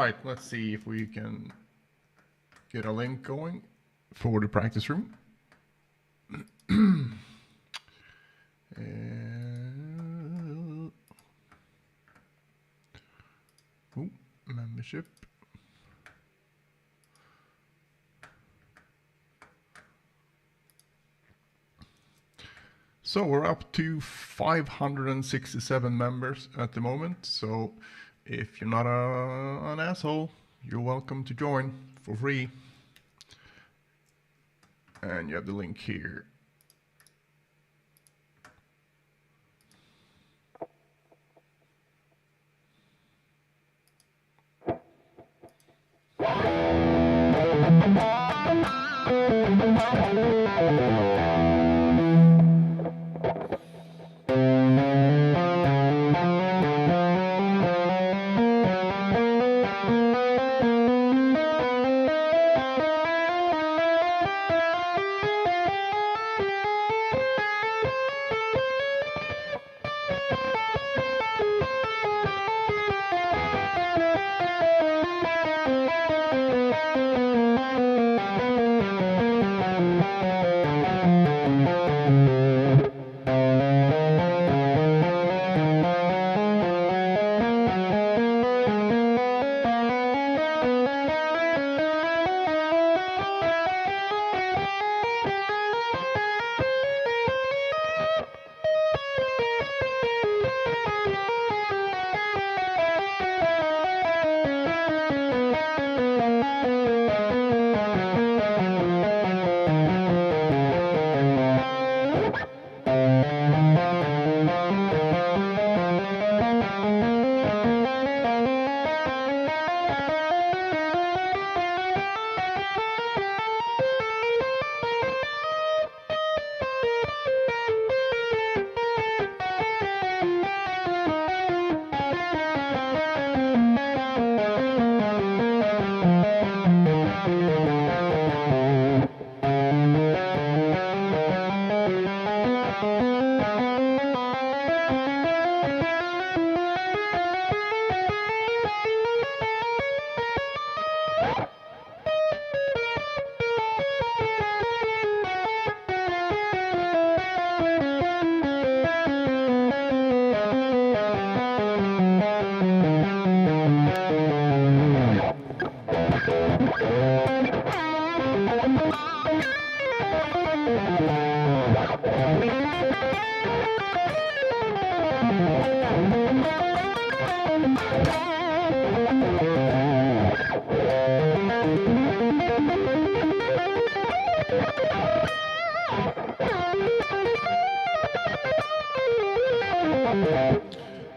right, let's see if we can get a link going for the practice room. Membership. So we're up to 567 members at the moment. So if you're not an asshole, you're welcome to join for free. And you have the link here.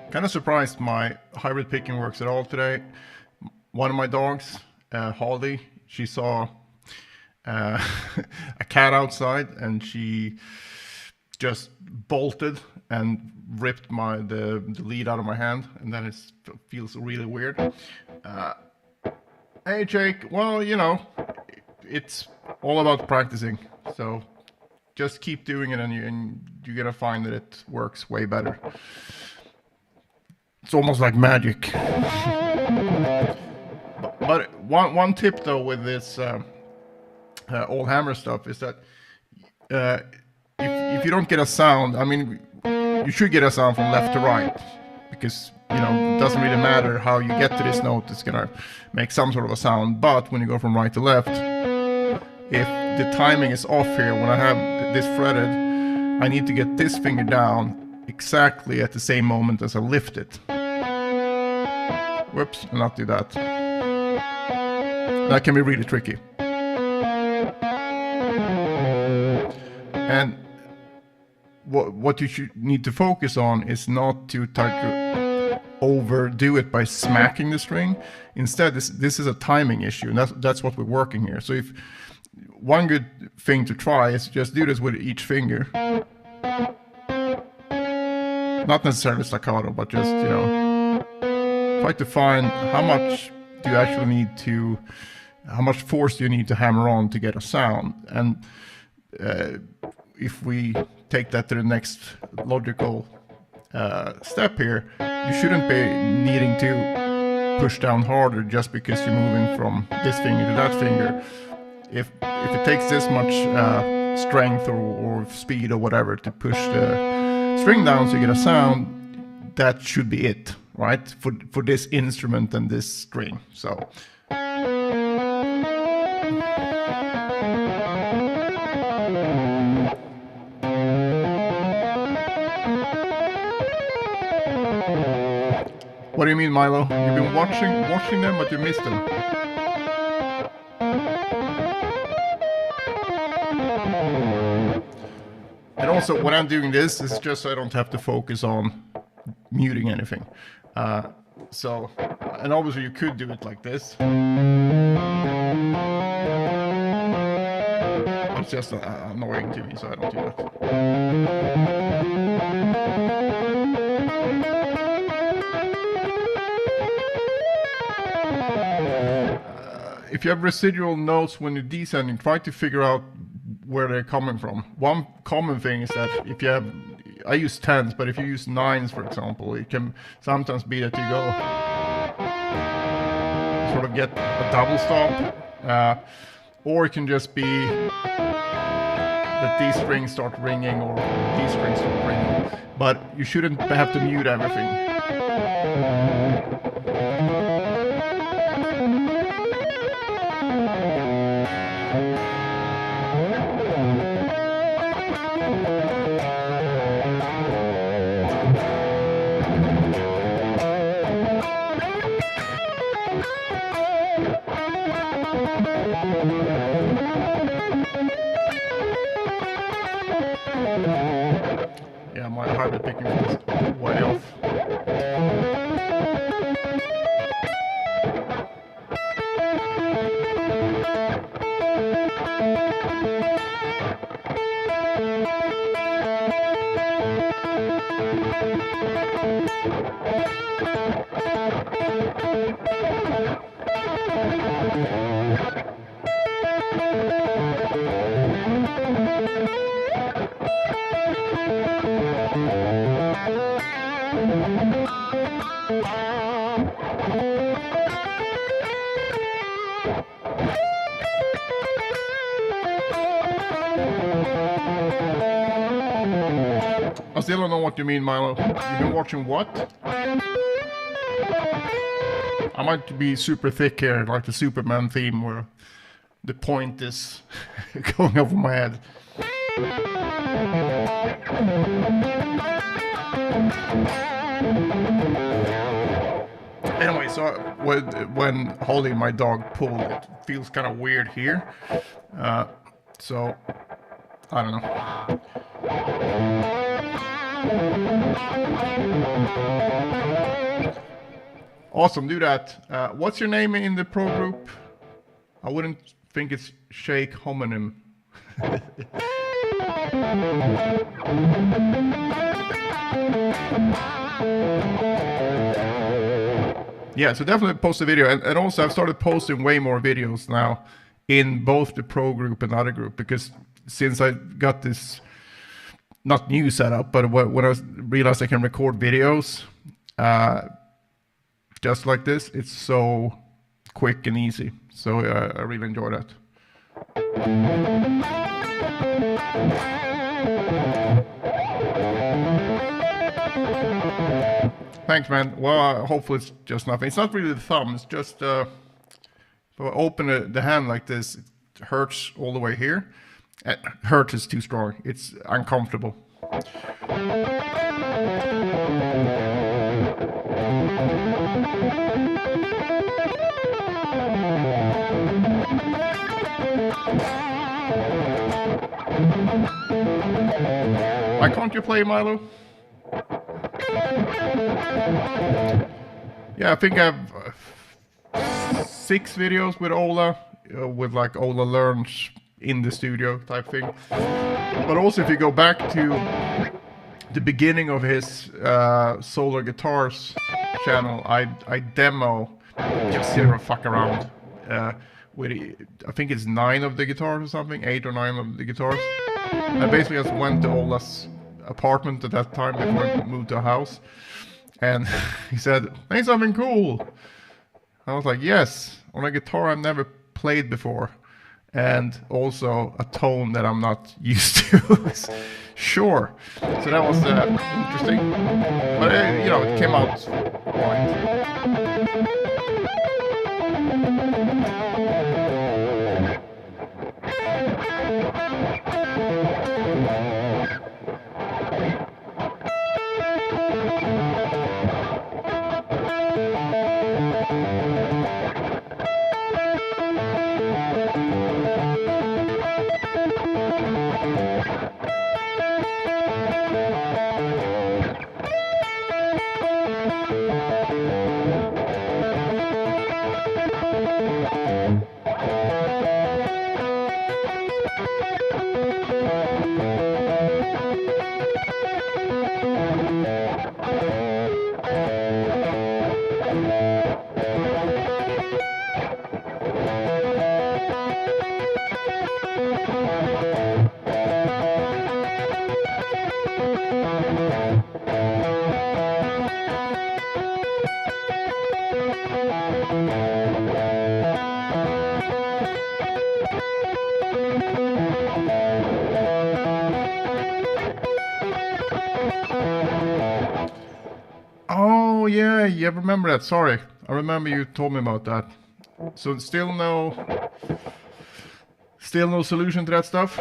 Kind of surprised my hybrid picking works at all today. One of my dogs, Holly, she saw a cat outside and she just bolted and ripped the lead out of my hand, and then it feels really weird. Hey Jake, well, you know, it's all about practicing, so just keep doing it and you're gonna find that it works way better. It's almost like magic. But one tip though with this old hammer stuff is that if you don't get a sound, I mean, you should get a sound from left to right, because you know it doesn't really matter how you get to this note, it's gonna make some sort of a sound. But when you go from right to left, if the timing is off here, when I have this fretted, I need to get this finger down exactly at the same moment as I lift it. Whoops, and not do that. That can be really tricky. And what you should need to focus on is not to try to overdo it by smacking the string. Instead, this is a timing issue, and that's what we're working here. So if one good thing to try is just do this with each finger. Not necessarily staccato, but just, you know, try to find how much do you actually need to, how much force do you need to hammer on to get a sound. And if we take that to the next logical step here, you shouldn't be needing to push down harder just because you're moving from this finger to that finger. If it takes this much strength or speed or whatever to push the string down so you get a sound, that should be it, right? For this instrument and this string. So what do you mean, Milo? You've been watching them, but you missed them. And also, when I'm doing this, it's just so I don't have to focus on muting anything. So, and obviously you could do it like this. It's just annoying to me, so I don't do that. If you have residual notes when you're descending, try to figure out where they're coming from. One common thing is that if you have, I use 10s, but if you use 9s, for example, it can sometimes be that you go sort of get a double stop, or it can just be that these strings start ringing or these strings start ringing, but you shouldn't have to mute everything. Yeah, my hybrid picking is way off. I still don't know what you mean, Milo. You've been watching what? I might be super thick here, like the Superman theme where the point is going over my head. Anyway, so when holding my dog pulled, it feels kind of weird here. So, I don't know. Awesome, do that. What's your name in the pro group? I wouldn't think it's Sheikh Homonym. Yeah, so definitely post a video. And also I've started posting way more videos now in both the pro group and other group, because since I got this, not new setup, but when I realized I can record videos just like this, it's so quick and easy. So I really enjoy that. Thanks, man. Well, hopefully it's just nothing. It's not really the thumb. It's just if I open the hand like this, it hurts all the way here. Hurt is too strong. It's uncomfortable. Why can't you play, Milo? Yeah, I think I have 6 videos with Ola, with like Ola Learns in the studio type thing. But also if you go back to the beginning of his Solar Guitars channel, I demo, just zero fuck around, with, I think it's 9 of the guitars or something, 8 or 9 of the guitars. I basically just went to Ola's apartment at that time before I moved to a house, and he said, "Hey, something cool." I was like, yes, on a guitar I've never played before, and also a tone that I'm not used to. Sure. So that was interesting, but it came out fine. Oh yeah, yeah, I remember that. Sorry, I remember you told me about that. So still no solution to that stuff.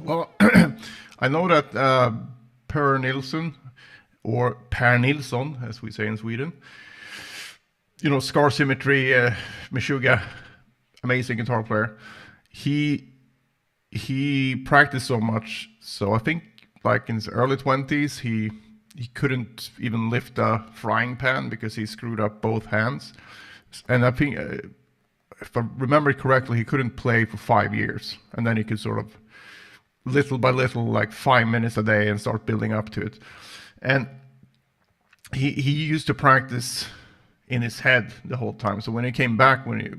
Well, I know that Per Nilsson, or Per Nilsson, as we say in Sweden, Scar Symmetry, Meshuggah, amazing guitar player. He practiced so much, so I think like in his early 20s, he couldn't even lift a frying pan because he screwed up both hands. And I think, if I remember correctly, he couldn't play for 5 years, and then he could sort of little by little, like 5 minutes a day, and start building up to it. And he used to practice in his head the whole time. So when he came back, when he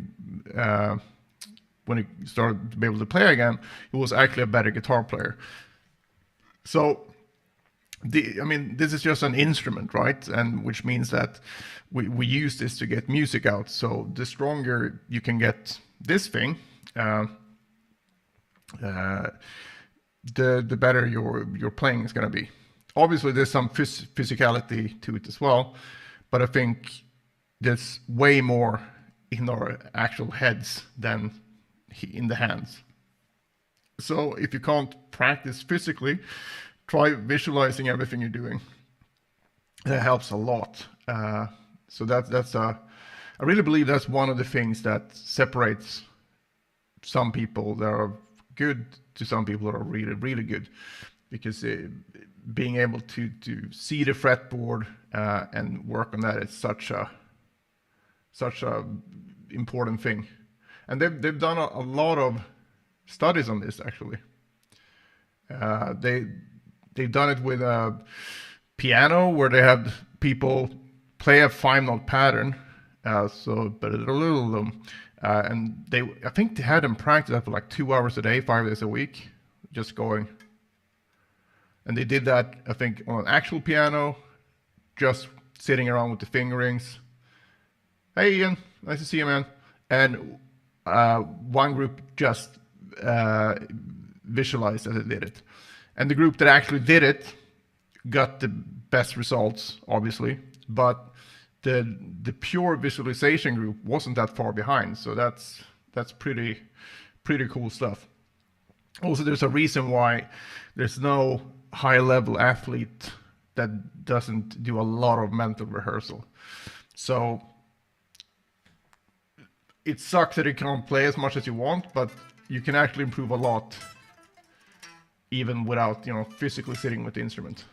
started to be able to play again, he was actually a better guitar player. So this is just an instrument, right? And which means that we use this to get music out. So the stronger you can get this thing, the better your playing is going to be. Obviously, there's some physicality to it as well, but I think there's way more in our actual heads than in the hands. So if you can't practice physically, try visualizing everything you're doing. That helps a lot. So that's I really believe that's one of the things that separates some people that are good to some people that are really, really good. Because being able to see the fretboard and work on that is such a important thing. And they've done a lot of studies on this, actually. They've done it with a piano, where they had people play a 5-note pattern, And I think they had them practice for like 2 hours a day, 5 days a week, just going. And they did that, I think, on an actual piano, just sitting around with the fingerings. Hey Ian, nice to see you, man. And one group just visualized that they did it. And the group that actually did it got the best results, obviously, but the pure visualization group wasn't that far behind. So that's pretty cool stuff. Also, there's a reason why there's no high-level athlete that doesn't do a lot of mental rehearsal. So it sucks that you can't play as much as you want, but you can actually improve a lot even without, physically sitting with the instrument.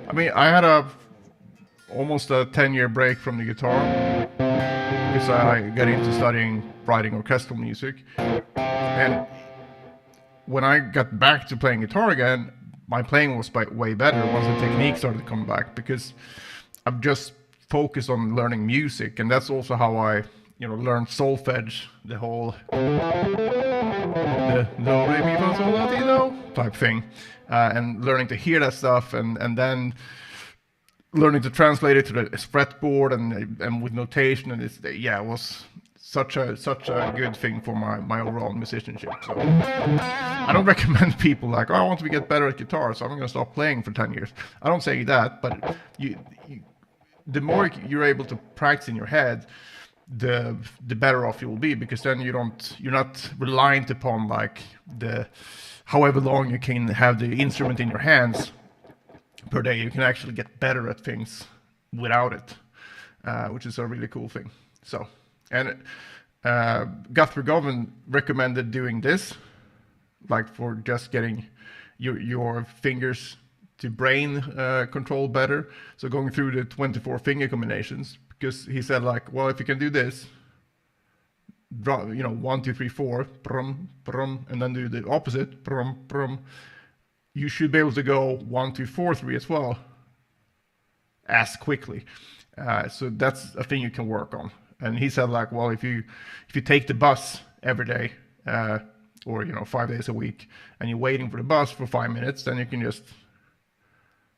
I mean, I had almost a 10-year break from the guitar because I got into studying writing orchestral music. And when I got back to playing guitar again, my playing was way better once the technique started to come back, because I've just focused on learning music, and that's also how I learned solfege, the whole the do re mi fa sol la ti do type thing, and learning to hear that stuff, and then learning to translate it to the fretboard and with notation, and it was such a good thing for my overall musicianship. So I don't recommend people like, I want to get better at guitar, so I'm going to stop playing for 10 years. I don't say that, but the more you're able to practice in your head, the better off you will be, because then you're not reliant upon like however long you can have the instrument in your hands per day. You can actually get better at things without it, which is a really cool thing. So, and Guthrie Govan recommended doing this, like for just getting your fingers to brain control better. So going through the 24 finger combinations, because he said like, well, if you can do this, draw, 1, 2, 3, 4, brum, brum, and then do the opposite, brum, brum, you should be able to go 1, 2, 4, 3 as well, as quickly. So that's a thing you can work on. And he said like, well, if you take the bus every day, or 5 days a week, and you're waiting for the bus for 5 minutes, then you can just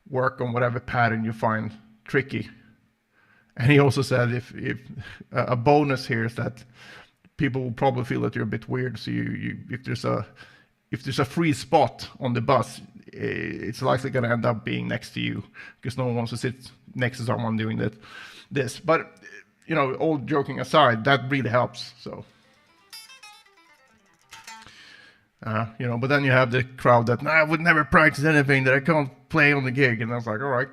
work on whatever pattern you find tricky. And he also said if a bonus here is that people will probably feel that you're a bit weird. So if there's a free spot on the bus, it's likely going to end up being next to you, because no one wants to sit next to someone doing this. But all joking aside, that really helps. So but then you have the crowd that I would never practice anything that I can't play on the gig, and I was like, all right,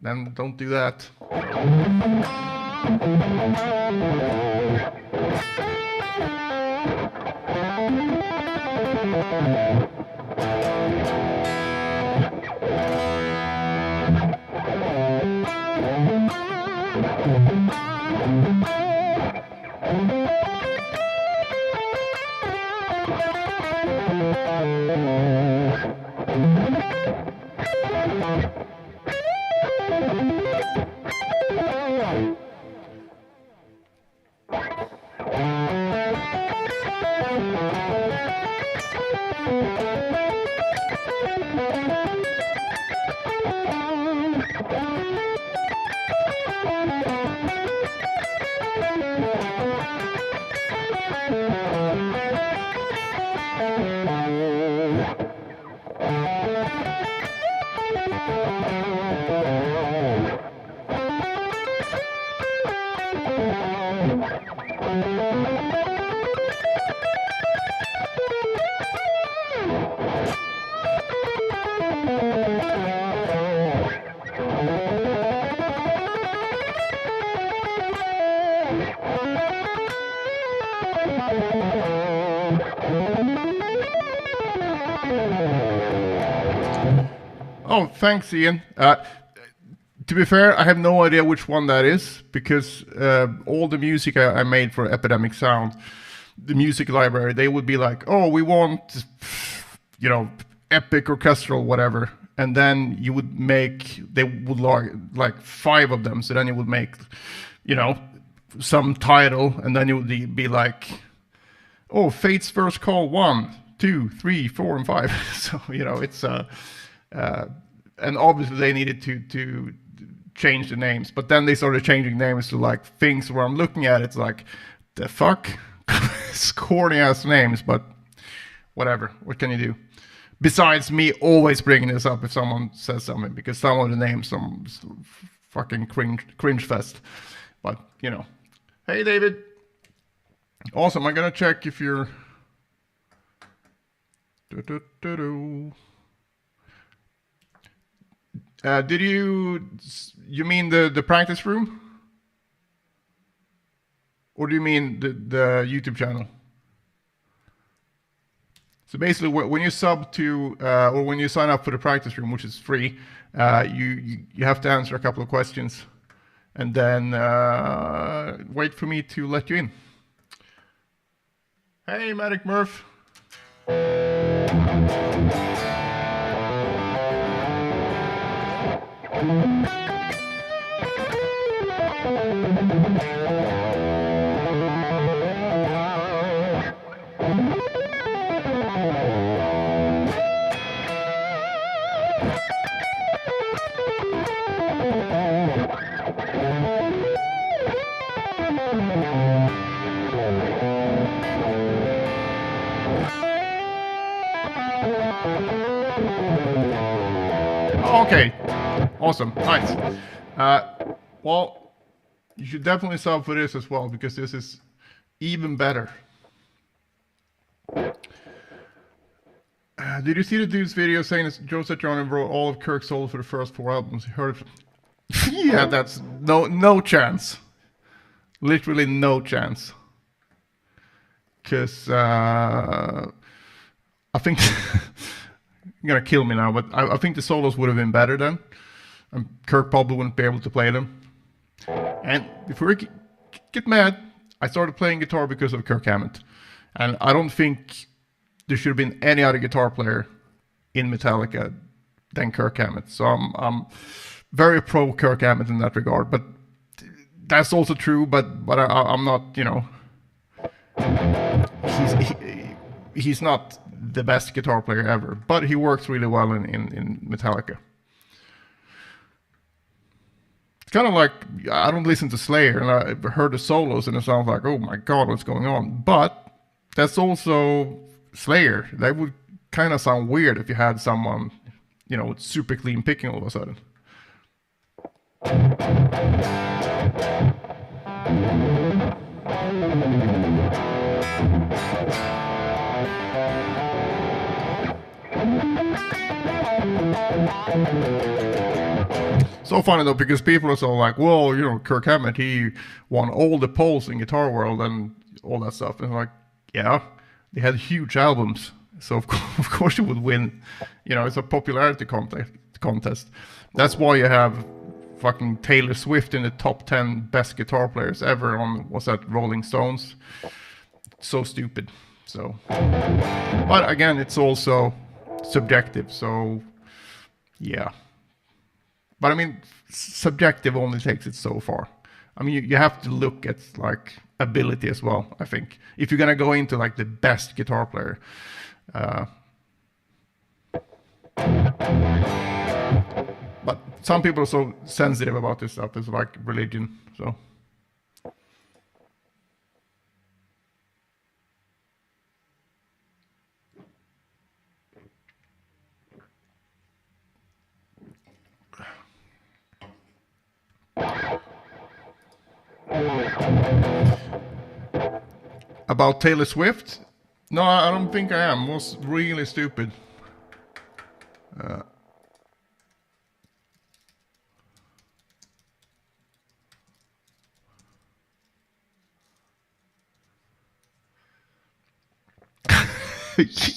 then don't do that. Oh, thanks, Ian. To be fair, I have no idea which one that is, because all the music I made for Epidemic Sound, the music library, they would be like, oh, we want, epic orchestral, whatever. And then you would make, they would like 5 of them. So then you would make, some title, and then you would be like, oh, Fate's First Call 1, 2, 3, 4, and 5. So, it's, and obviously they needed to change the names, but then they started changing names to like things where I'm looking at it's like, the fuck? It's corny ass names, but whatever, what can you do? Besides me always bringing this up if someone says something, because some of the names some fucking cringe fest. But hey David, awesome. I'm gonna check if you're did you mean the practice room? Or do you mean the YouTube channel? So basically, when you sub to, or when you sign up for the practice room, which is free, you have to answer a couple of questions, and then wait for me to let you in. Hey, Medic Murph. Okay, awesome, nice. Well, you should definitely sub for this as well, because this is even better. Did you see the dude's video saying that Joe Satriani wrote all of Kirk's solos for the first 4 albums? He heard it. Yeah, that's no chance. Literally no chance. Because I think you're gonna kill me now, but I think the solos would have been better then. And Kirk probably wouldn't be able to play them. And before you get mad, I started playing guitar because of Kirk Hammett. And I don't think there should have been any other guitar player in Metallica than Kirk Hammett. So I'm very pro Kirk Hammett in that regard. But that's also true, but I'm not, he's not the best guitar player ever, but he works really well in Metallica. It's kind of like, I don't listen to Slayer, and I heard the solos and it sounds like, oh my god, what's going on? But that's also Slayer. That would kind of sound weird if you had someone, with super clean picking all of a sudden. So funny though, because people are so like, well, Kirk Hammett, he won all the polls in Guitar World and all that stuff. And like, yeah, they had huge albums, so of course you would win. It's a popularity contest. That's why you have fucking Taylor Swift in the top 10 best guitar players ever on, what's that, Rolling Stones? So stupid. So, but again, it's also subjective. So, yeah. But I mean, subjective only takes it so far. I mean, you have to look at like ability as well, I think. If you're gonna go into like the best guitar player. But some people are so sensitive about this stuff. It's like religion, so. About Taylor Swift? No, I don't think I am. It was really stupid.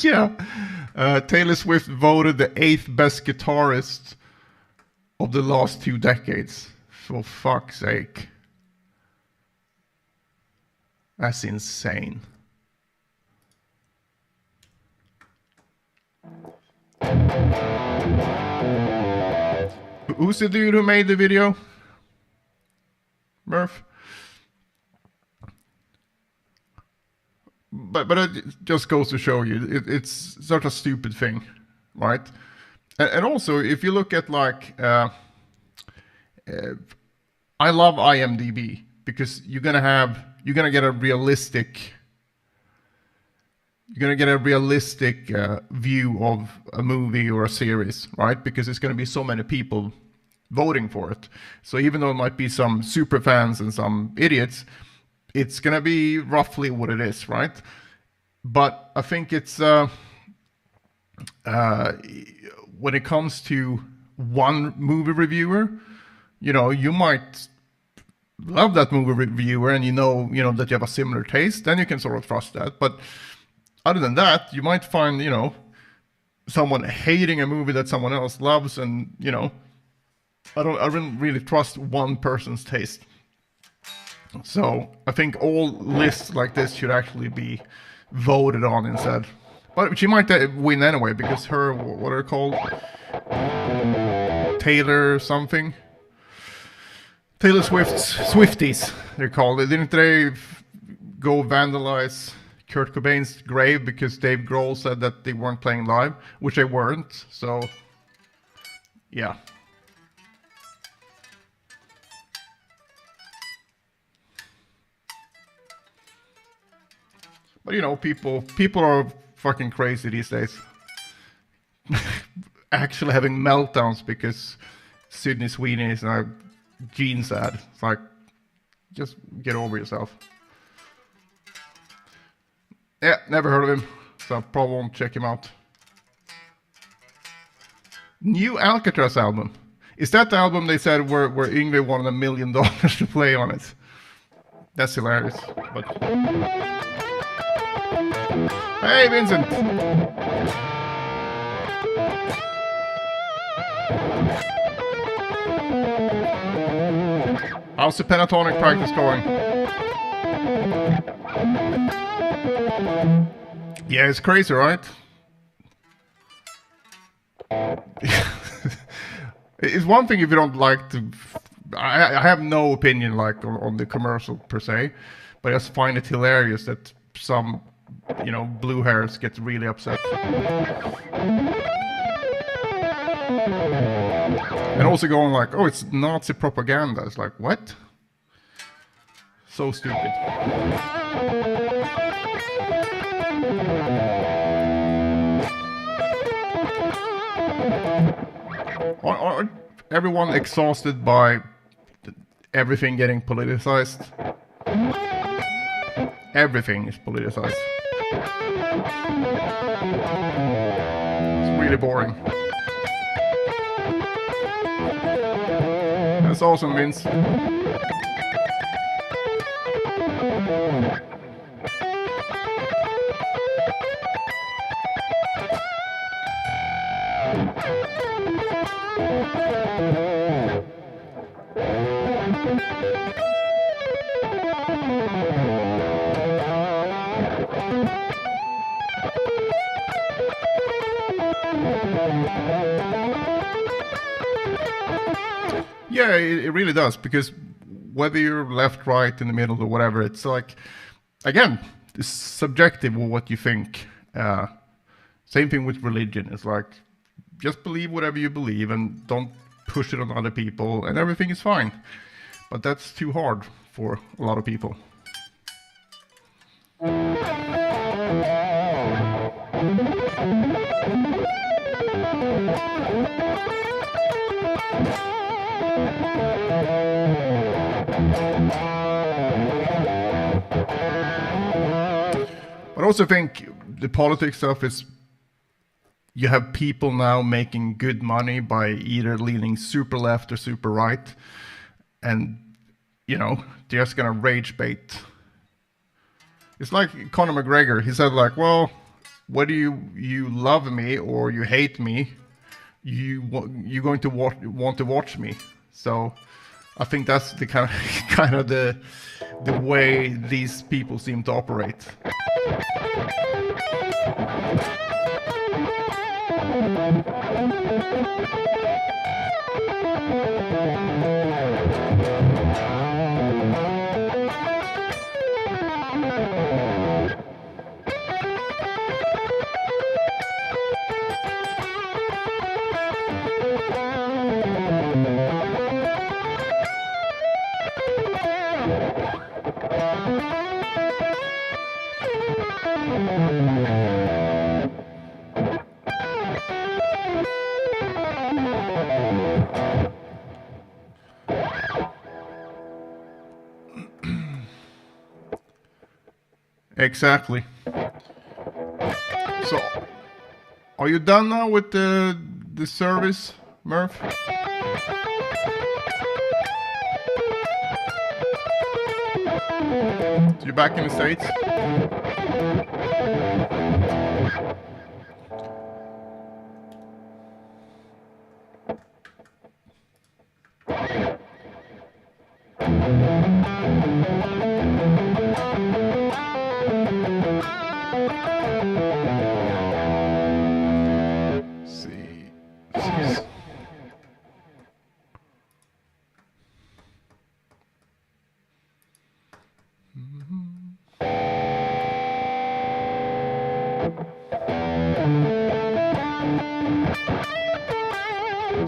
Yeah. Taylor Swift voted the 8th best guitarist of the last 2 decades. For fuck's sake. That's insane. Who's the dude who made the video? Murph? But it just goes to show you, it's such a stupid thing, right? And also, if you look at like, I love IMDb because you're gonna get a realistic view of a movie or a series, right? Because there's gonna be so many people voting for it. So even though it might be some super fans and some idiots, it's gonna be roughly what it is, right? But I think it's when it comes to one movie reviewer, you know, you might love that movie reviewer and you know that you have a similar taste, then you can sort of trust that. But other than that, you might find, you know, someone hating a movie that someone else loves, and you know, I don't really trust one person's taste. So I think all lists like this should actually be voted on instead. But she might win anyway, because her, what are they called? Taylor something? Taylor Swift's Swifties, they're called. Didn't they go vandalize Kurt Cobain's grave because Dave Grohl said that they weren't playing live? Which they weren't, so yeah. But you know, people are fucking crazy these days. Actually having meltdowns because Sydney Sweeney is a jeans ad. It's like, just get over yourself. Yeah, never heard of him, so I probably won't check him out. New Alcatraz album. Is that the album they said where Yngwie wanted $1 million to play on it? That's hilarious. But hey, Vincent! How's the pentatonic practice going? Yeah, it's crazy, right? It's one thing if you don't like to... I have no opinion like on the commercial per se, but I just find it hilarious that some, you know, blue hairs get really upset. And also going like, oh, it's Nazi propaganda. It's like, what? So stupid. Aren't everyone exhausted by everything getting politicized? Everything is politicized. It's really boring. That's awesome, Vince. Yeah, it really does, because whether you're left, right, in the middle, or whatever, it's like, again, it's subjective of what you think. Same thing with religion. It's like, just believe whatever you believe and don't push it on other people, and everything is fine. But that's too hard for a lot of people. But I also think the politics stuff is, you have people now making good money by either leaning super left or super right, and you know, they're just gonna rage bait. It's like Conor McGregor. He said like, well, whether you love me or you hate me, you're going to want to watch me. So I think that's the kind of the way these people seem to operate. Exactly. So, are you done now with the service, Murph? You're back in the States?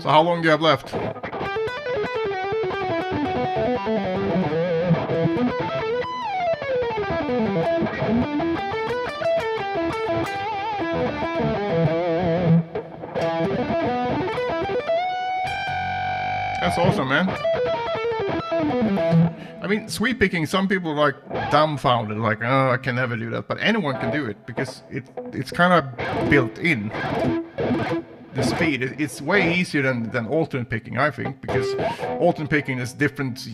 So how long do you have left? That's awesome, man. I mean, sweep picking, some people are like dumbfounded, like, oh, I can never do that. But anyone can do it because it's kind of built in. The speed, it's way easier than alternate picking, I think, because alternate picking is different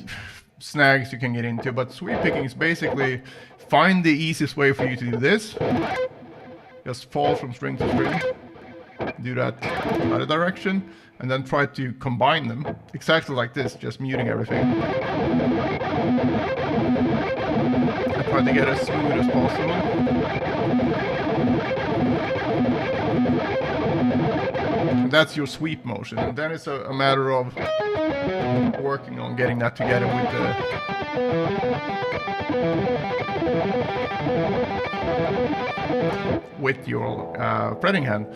snags you can get into, but sweep picking is basically find the easiest way for you to do this. Just fall from string to string. Do that other direction, and then try to combine them exactly like this, just muting everything. And try to get as smooth as possible. And that's your sweep motion, and then it's a matter of working on getting that together with your fretting hand.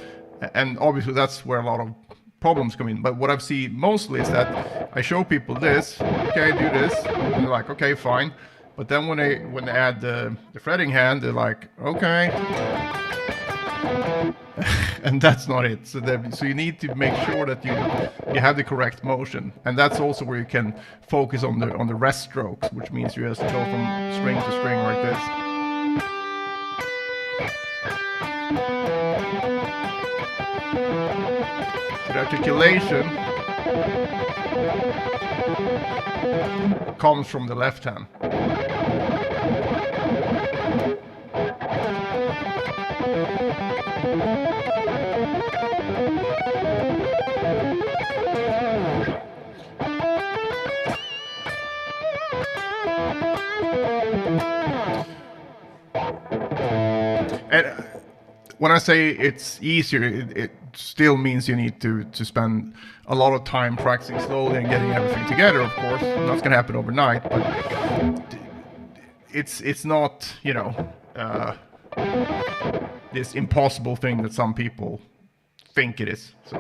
And obviously that's where a lot of problems come in. But what I've seen mostly is that I show people this, okay, do this, and they're like, okay, fine. But then when they add the fretting hand, they're like, okay. And that's not it. So you need to make sure that you have the correct motion, and that's also where you can focus on the rest strokes, which means you just go from string to string like this. So the articulation comes from the left hand. And when I say it's easier, it still means you need to spend a lot of time practicing slowly and getting everything together, of course. That's going to happen overnight, but it's not, you know, this impossible thing that some people think it is. So,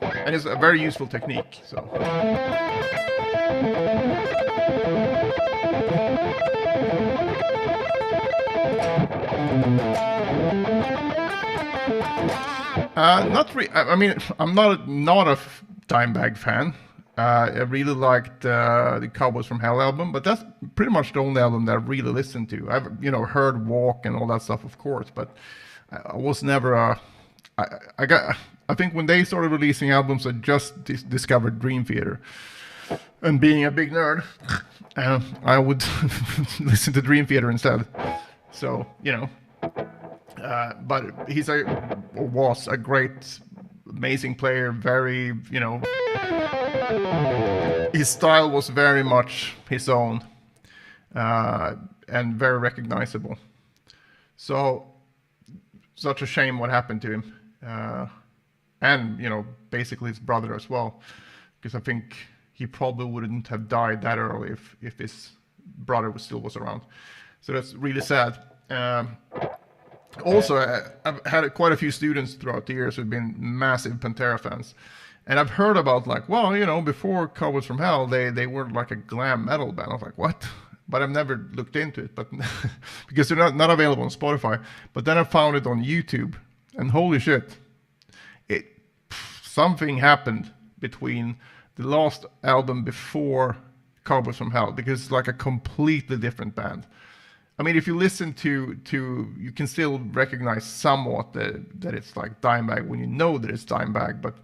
and it's a very useful technique. So. I mean, I'm not a Dimebag fan. I really liked the Cowboys from Hell album, but that's pretty much the only album that I really listened to. I've heard Walk and all that stuff, of course, but I was never I think when they started releasing albums, I just discovered Dream Theater, and being a big nerd, I would listen to Dream Theater instead. So but was a great amazing player, very, his style was very much his own, and very recognizable. So, such a shame what happened to him. And, basically his brother as well. Because I think he probably wouldn't have died that early if his brother still was around. So that's really sad. Also, I've had quite a few students throughout the years who've been massive Pantera fans. And I've heard about before Cowboys from Hell, they were like a glam metal band. I was like, what? But I've never looked into it, but because they're not available on Spotify. But then I found it on YouTube, and holy shit, something happened between the last album before Cowboys from Hell, because it's like a completely different band. I mean, if you listen to you can still recognize somewhat that it's like Dimebag when you know that it's Dimebag, but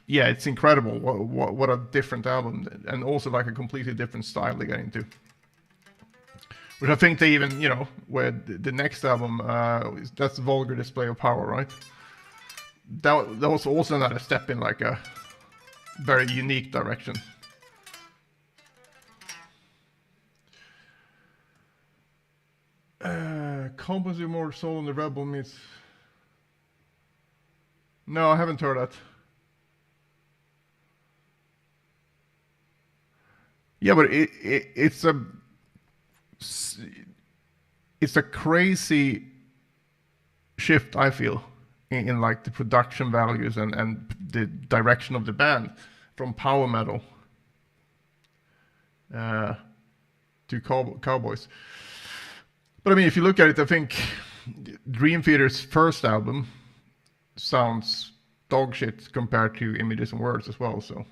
yeah, it's incredible what a different album, and also like a completely different style they get into. Which I think they even, where the next album, that's Vulgar Display of Power, right? That was also another step in like a very unique direction. Cowboys with more soul on the Rebel meets. No, I haven't heard that. Yeah, but it's a crazy shift, I feel, in like the production values and the direction of the band from power metal to Cowboys. But I mean, if you look at it, I think Dream Theater's first album sounds dog shit compared to Images and Words as well, so.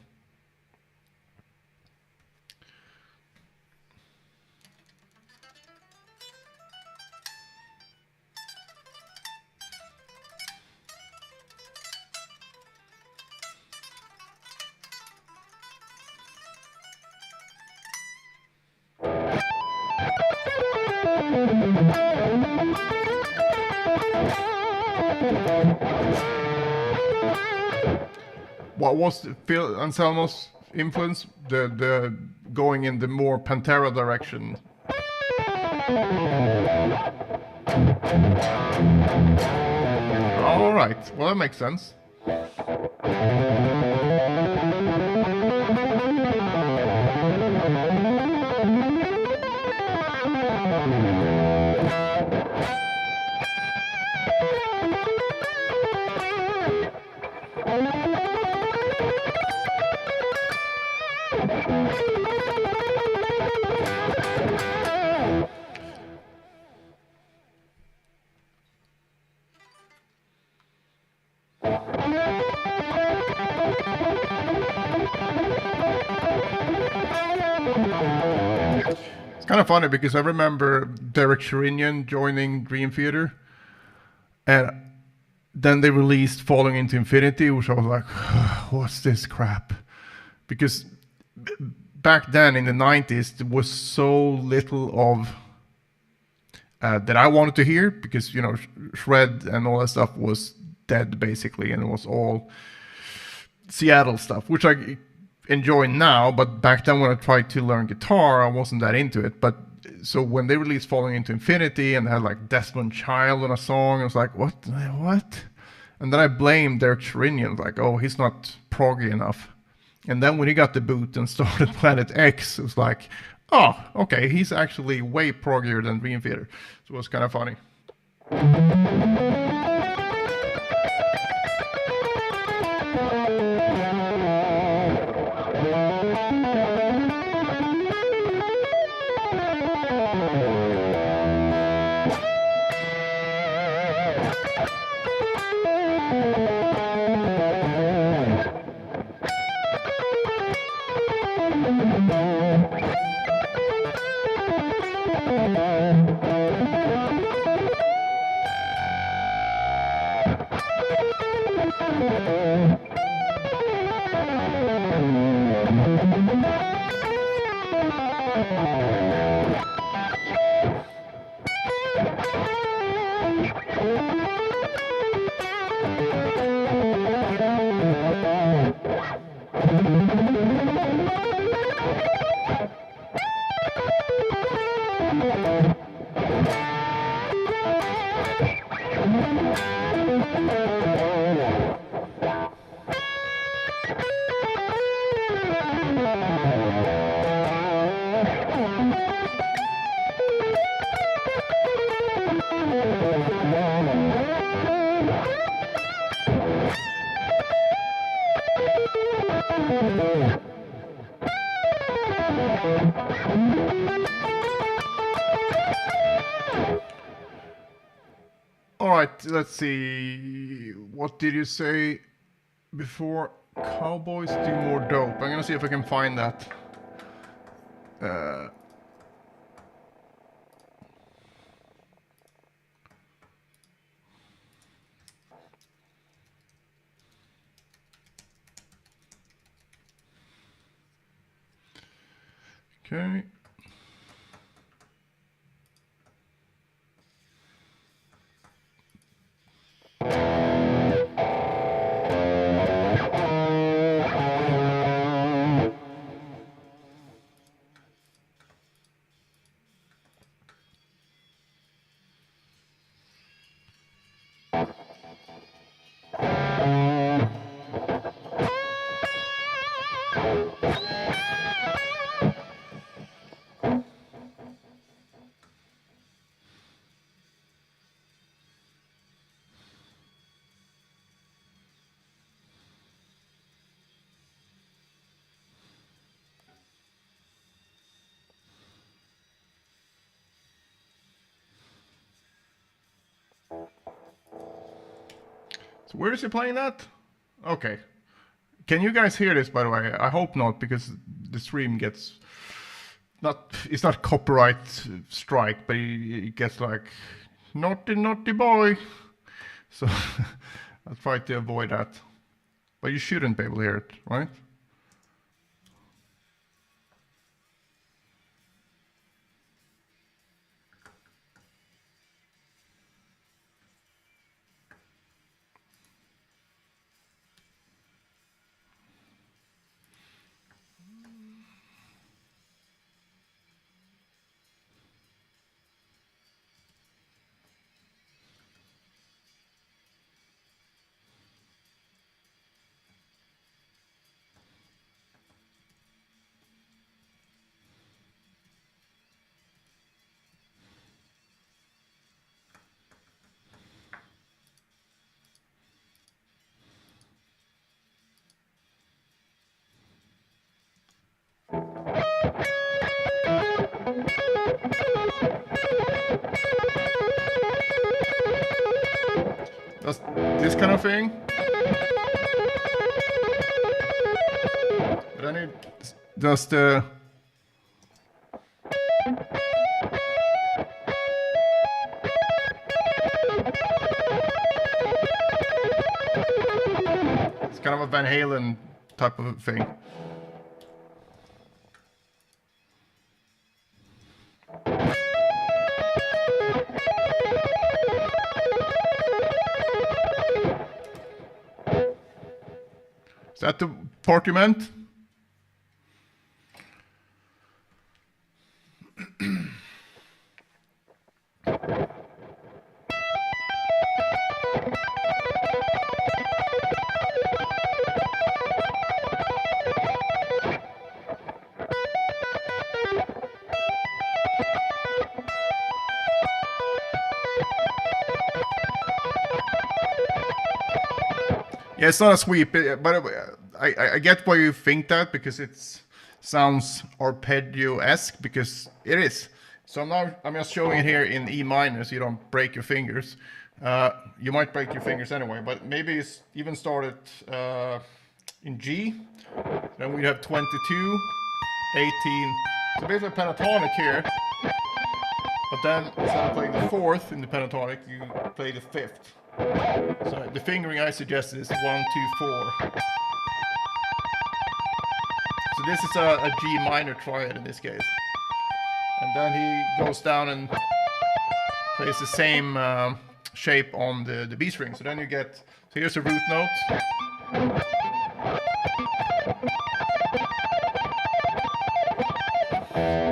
What was Phil Anselmo's influence? The going in the more Pantera direction. All right, well that makes sense. It's kind of funny because I remember Derek Sherinian joining Dream Theater, and then they released Falling into Infinity, which I was like, what's this crap? Because back then in the 90s, there was so little of that I wanted to hear, because, Shred and all that stuff was dead basically, and it was all Seattle stuff, which I enjoy now, but back then when I tried to learn guitar, I wasn't that into it. But so when they released Falling into Infinity and they had like Desmond Child on a song, I was like, what? And then I blamed Derek Sherinian, like, oh, he's not proggy enough. And then when he got the boot and started Planet X, it was like, oh, okay, he's actually way proggier than Dream Theater. So it was kind of funny. All right, let's see. What did you say before? Cowboys do more dope. I'm gonna see if I can find that. Okay. So where is he playing that? Okay. Can you guys hear this, by the way? I hope not, because the stream gets it's not copyright strike, but it gets like naughty naughty boy. So I'll try to avoid that. But you shouldn't be able to hear it, right? Does this kind of thing? But then it does the... It's kind of a Van Halen type of thing. Is that the part you meant? Yeah, it's not a sweep, but I get why you think that, because it sounds arpeggio-esque, because it is. So I'm just showing it here in E minor, so you don't break your fingers. You might break your fingers anyway, but maybe it's even started in G. Then we have 22, 18. So basically pentatonic here. But then instead of playing the fourth in the pentatonic, you play the fifth. So the fingering I suggested is 1, 2, 4. So this is a G minor triad in this case. And then he goes down and plays the same shape on the B string. So then you get, so here's a root note.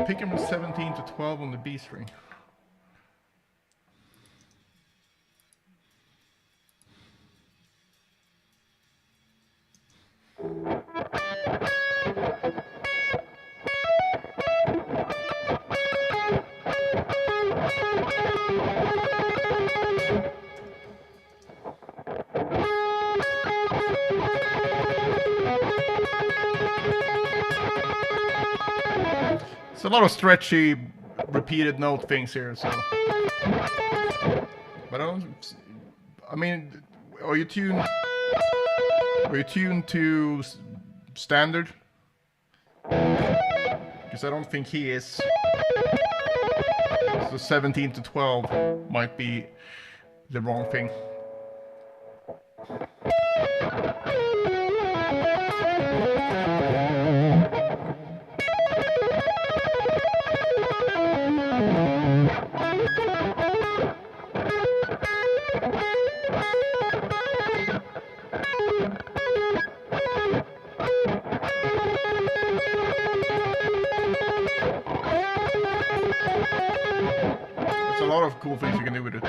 Pick him from 17 to 12 on the B string. It's a lot of stretchy, repeated note things here, so. But I mean, are you tuned to standard? Because I don't think he is. So 17 to 12 might be the wrong thing. There's a lot of cool things you can do with it.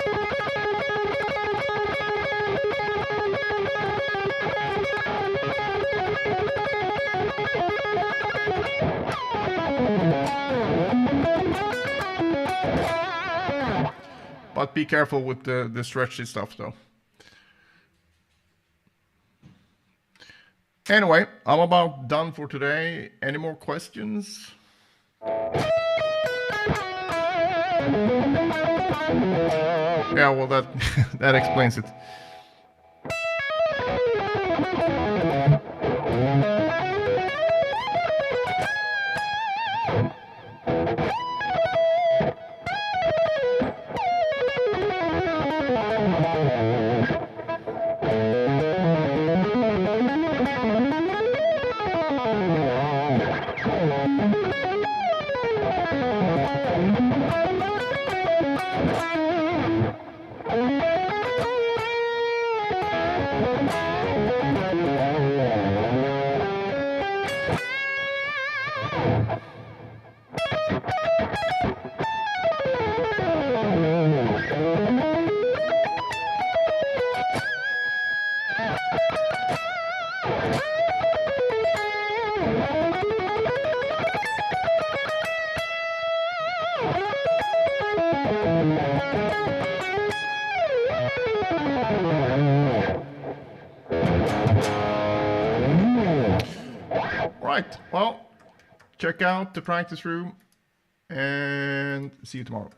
But be careful with the stretchy stuff though. Anyway, I'm about done for today. Any more questions? Yeah, well that that explains it. Right, well, check out the practice room and see you tomorrow.